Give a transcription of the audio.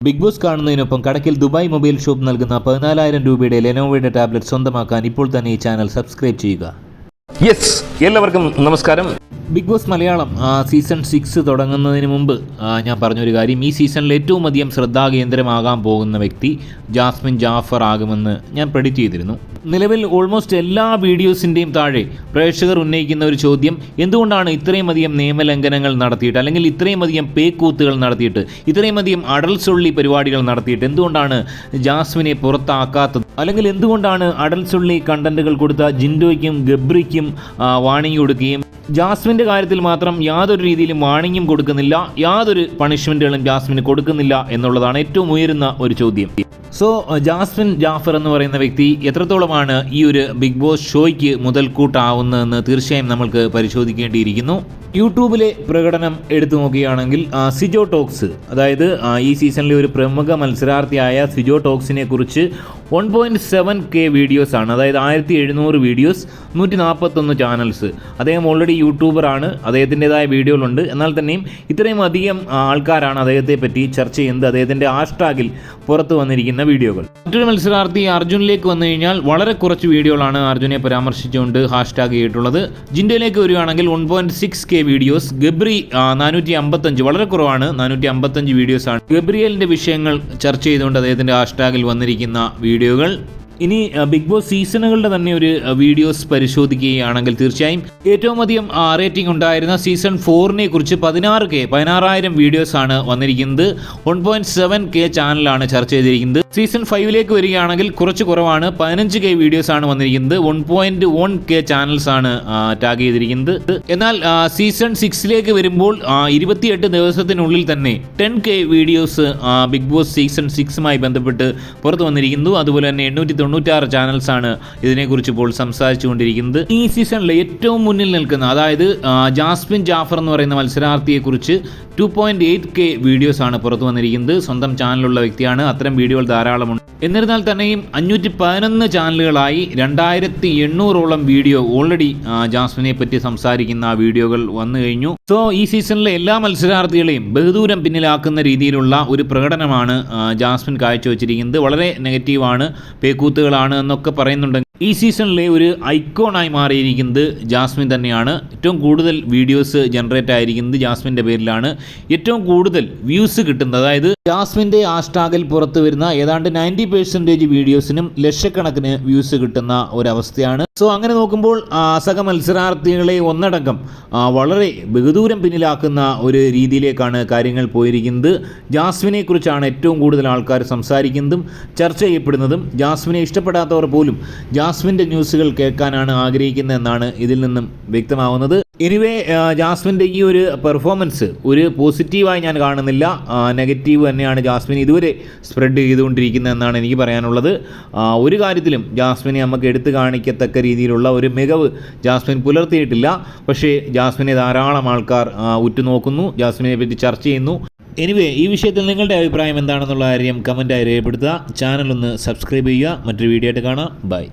Big boss കാണുന്നതിനൊപ്പം Kadakkal Dubai mobile shop നൽകുന്ന 14,000 രൂപയുടെ ലെനോവോയുടെ ടാബ്ലറ്റ് സ്വന്തമാക്കാൻ ഇപ്പോൾ തന്നെ ഈ ചാനൽ സബ്സ്ക്രൈബ് ചെയ്യുക. എല്ലാവർക്കും നമസ്കാരം. ബിഗ് ബോസ് മലയാളം സീസൺ 6 തുടങ്ങുന്നതിന് മുമ്പ് ഞാൻ പറഞ്ഞൊരു കാര്യം, ഈ സീസണിൽ ഏറ്റവും അധികം ശ്രദ്ധാകേന്ദ്രമാകാൻ പോകുന്ന വ്യക്തി ജാസ്മിൻ ജാഫർ ആകുമെന്ന് ഞാൻ പ്രെഡിക്റ്റ് ചെയ്തിരുന്നു. നിലവിൽ ഓൾമോസ്റ്റ് എല്ലാ വീഡിയോസിൻ്റെയും താഴെ പ്രേക്ഷകർ ഉന്നയിക്കുന്ന ഒരു ചോദ്യം, എന്തുകൊണ്ടാണ് ഇത്രയും അധികം നിയമലംഘനങ്ങൾ നടത്തിയിട്ട്, അല്ലെങ്കിൽ ഇത്രയും അധികം പേക്കൂത്തുകൾ നടത്തിയിട്ട്, ഇത്രയും അധികം അടൽസൊള്ളി പരിപാടികൾ നടത്തിയിട്ട് എന്തുകൊണ്ടാണ് ജാസ്മിനെ പുറത്താക്കാത്തത്, അല്ലെങ്കിൽ എന്തുകൊണ്ടാണ് അടൽസൊള്ളി കണ്ടന്റുകൾ കൊടുത്ത ജിൻഡോയ്ക്കും ഗബ്രിക്കും വാണിംഗ് കൊടുക്കുകയും ജാസ്മിൻ്റെ കാര്യത്തിൽ മാത്രം യാതൊരു രീതിയിലും വാണിംഗും കൊടുക്കുന്നില്ല, യാതൊരു പണിഷ്മെൻറ്റുകളും ജാസ്മിന് കൊടുക്കുന്നില്ല എന്നുള്ളതാണ് ഏറ്റവും ഉയരുന്ന ഒരു ചോദ്യം. സോ ജാസ്മിൻ ജാഫർ എന്ന് പറയുന്ന വ്യക്തി എത്രത്തോളമാണ് ഈ ഒരു ബിഗ് ബോസ് ഷോയ്ക്ക് മുതൽക്കൂട്ടാവുന്നതെന്ന് തീർച്ചയായും നമ്മൾക്ക് പരിശോധിക്കേണ്ടിയിരിക്കുന്നു. യൂട്യൂബിലെ പ്രകടനം എടുത്തു നോക്കുകയാണെങ്കിൽ സിജോ ടോക്സ്, അതായത് ഈ സീസണിലെ ഒരു പ്രമുഖ മത്സരാർത്ഥിയായ സിജോ ടോക്സിനെ കുറിച്ച് 1.7K വീഡിയോസാണ്, അതായത് 1700 വീഡിയോസ്, 141 ചാനൽസ്. അദ്ദേഹം ഓൾറെഡി യൂട്യൂബറാണ്, അദ്ദേഹത്തിൻ്റെതായ വീഡിയോകളുണ്ട്. എന്നാൽ തന്നെയും ഇത്രയും അധികം ആൾക്കാരാണ് അദ്ദേഹത്തെ പറ്റി ചർച്ച ചെയ്യുന്നത്, അദ്ദേഹത്തിൻ്റെ ഹാഷ്ടാഗിൽ പുറത്തു വന്നിരിക്കുന്ന വീഡിയോകൾ. മറ്റൊരു മത്സരാർത്ഥി അർജുനിലേക്ക് വന്നു കഴിഞ്ഞാൽ വളരെ കുറച്ച് വീഡിയോകളാണ് അർജുനെ പരാമർശിച്ചുകൊണ്ട് ഹാഷ്ടാഗ് ചെയ്തിട്ടുള്ളത്. ജിൻഡോയിലേക്ക് വരികയാണെങ്കിൽ 1.6K വീഡിയോസ്, ഗബ്രി 455, വളരെ കുറവാണ്, 455 വീഡിയോസാണ് ഗബ്രിയലിൻ്റെ വിഷയങ്ങൾ ചർച്ച ചെയ്തുകൊണ്ട് അദ്ദേഹത്തിൻ്റെ ഹാഷ്ടാഗിൽ വന്നിരിക്കുന്ന വീഡിയോകൾ. ഇനി ബിഗ് ബോസ് സീസണുകളുടെ തന്നെ ഒരു വീഡിയോസ് പരിശോധിക്കുകയാണെങ്കിൽ തീർച്ചയായും ഏറ്റവും അധികം റേറ്റിംഗ് ഉണ്ടായിരുന്ന സീസൺ 4നെ കുറിച്ച് 16,000 വീഡിയോസാണ് വന്നിരിക്കുന്നത്. 1.7K ചാനലാണ് ചർച്ച ചെയ്തിരിക്കുന്നത്. സീസൺ 5ലേക്ക് വരികയാണെങ്കിൽ കുറച്ച് കുറവാണ്, 15K വീഡിയോസാണ് വന്നിരിക്കുന്നത്. 1.1K ചാനൽസാണ് ടാഗ് ചെയ്തിരിക്കുന്നത്. എന്നാൽ സീസൺ 6ലേക്ക് വരുമ്പോൾ 28 ദിവസത്തിനുള്ളിൽ തന്നെ 10K videos big boss season 6മായി ബന്ധപ്പെട്ട് പുറത്തു വന്നിരിക്കുന്നു. അതുപോലെ തന്നെ 896 ചാനൽസാണ് ഇതിനെക്കുറിച്ച് ഇപ്പോൾ സംസാരിച്ചുകൊണ്ടിരിക്കുന്നത്. ഈ സീസണിലെ ഏറ്റവും മുന്നിൽ നിൽക്കുന്ന, അതായത് ജാസ്മിൻ ജാഫർ എന്ന് പറയുന്ന മത്സരാർത്ഥിയെക്കുറിച്ച് 2.8K വീഡിയോസാണ് പുറത്തു വന്നിരിക്കുന്നത്. സ്വന്തം ചാനലുള്ള വ്യക്തിയാണ്, അത്തരം വീഡിയോകൾ ധാരാളമുണ്ട്. എന്നിരുന്നാൽ തന്നെയും 511 ചാനലുകളായി 2800ഓളം വീഡിയോ ഓൾറെഡി ജാസ്മിനെ പറ്റി സംസാരിക്കുന്ന വീഡിയോകൾ വന്നു കഴിഞ്ഞു. സോ ഈ സീസണിലെ എല്ലാ മത്സരാർത്ഥികളെയും ബഹുദൂരം പിന്നിലാക്കുന്ന രീതിയിലുള്ള ഒരു പ്രകടനമാണ് ജാസ്മിൻ കാഴ്ചവെച്ചിരിക്കുന്നത്. വളരെ നെഗറ്റീവാണ്, പേക്കൂത്തുകളാണ് എന്നൊക്കെ പറയുന്നുണ്ടെങ്കിൽ ഈ സീസണിലെ ഒരു ഐക്കോണായി മാറിയിരിക്കുന്നത് ജാസ്മിൻ തന്നെയാണ്. ഏറ്റവും കൂടുതൽ വീഡിയോസ് ജനറേറ്റ് ആയിരിക്കുന്നത് ജാസ്മിൻ്റെ പേരിലാണ്. ഏറ്റവും കൂടുതൽ വ്യൂസ് കിട്ടുന്നത്, അതായത് ജാസ്മിൻ്റെ ഹാഷ്ടാഗിൽ പുറത്തു വരുന്ന ഏതാണ്ട് 90% വീഡിയോസിനും ലക്ഷക്കണക്കിന് വ്യൂസ് കിട്ടുന്ന ഒരവസ്ഥയാണ്. സോ അങ്ങനെ നോക്കുമ്പോൾ സഹ മത്സരാർത്ഥികളെ ഒന്നടങ്കം വളരെ ബഹുദൂരം പിന്നിലാക്കുന്ന ഒരു രീതിയിലേക്കാണ് കാര്യങ്ങൾ പോയിരിക്കുന്നത്. ജാസ്മിനെ കുറിച്ചാണ് ഏറ്റവും കൂടുതൽ ആൾക്കാർ സംസാരിക്കുന്നതും ചർച്ച ചെയ്യപ്പെടുന്നതും. ജാസ്മിനെ ഇഷ്ടപ്പെടാത്തവർ പോലും ജാസ്മിൻ്റെ ന്യൂസുകൾ കേൾക്കാനാണ് ആഗ്രഹിക്കുന്നതെന്നാണ് ഇതിൽ നിന്നും വ്യക്തമാവുന്നത്. എനിവേ, ജാസ്മിൻ്റെ ഈ ഒരു പെർഫോമൻസ് ഒരു പോസിറ്റീവായി ഞാൻ കാണുന്നില്ല, നെഗറ്റീവ് തന്നെയാണ് ജാസ്മിൻ ഇതുവരെ സ്പ്രെഡ് ചെയ്തുകൊണ്ടിരിക്കുന്നതെന്നാണ് എനിക്ക് പറയാനുള്ളത്. ഒരു കാര്യത്തിലും ജാസ്മിനെ നമുക്ക് എടുത്തു കാണിക്കത്തക്ക രീതിയിലുള്ള ഒരു മികവ് ജാസ്മിൻ പുലർത്തിയിട്ടില്ല. പക്ഷേ ജാസ്മിനെ ധാരാളം ആൾക്കാർ ഉറ്റുനോക്കുന്നു, ജാസ്മിനെ പറ്റി ചർച്ച ചെയ്യുന്നു. എനിവേ, ഈ വിഷയത്തിൽ നിങ്ങളുടെ അഭിപ്രായം എന്താണെന്നുള്ള കാര്യം കമൻറ്റായി രേഖപ്പെടുത്തുക. ചാനൽ ഒന്ന് സബ്സ്ക്രൈബ് ചെയ്യുക. മറ്റൊരു വീഡിയോ ആയിട്ട് കാണാം. ബൈ.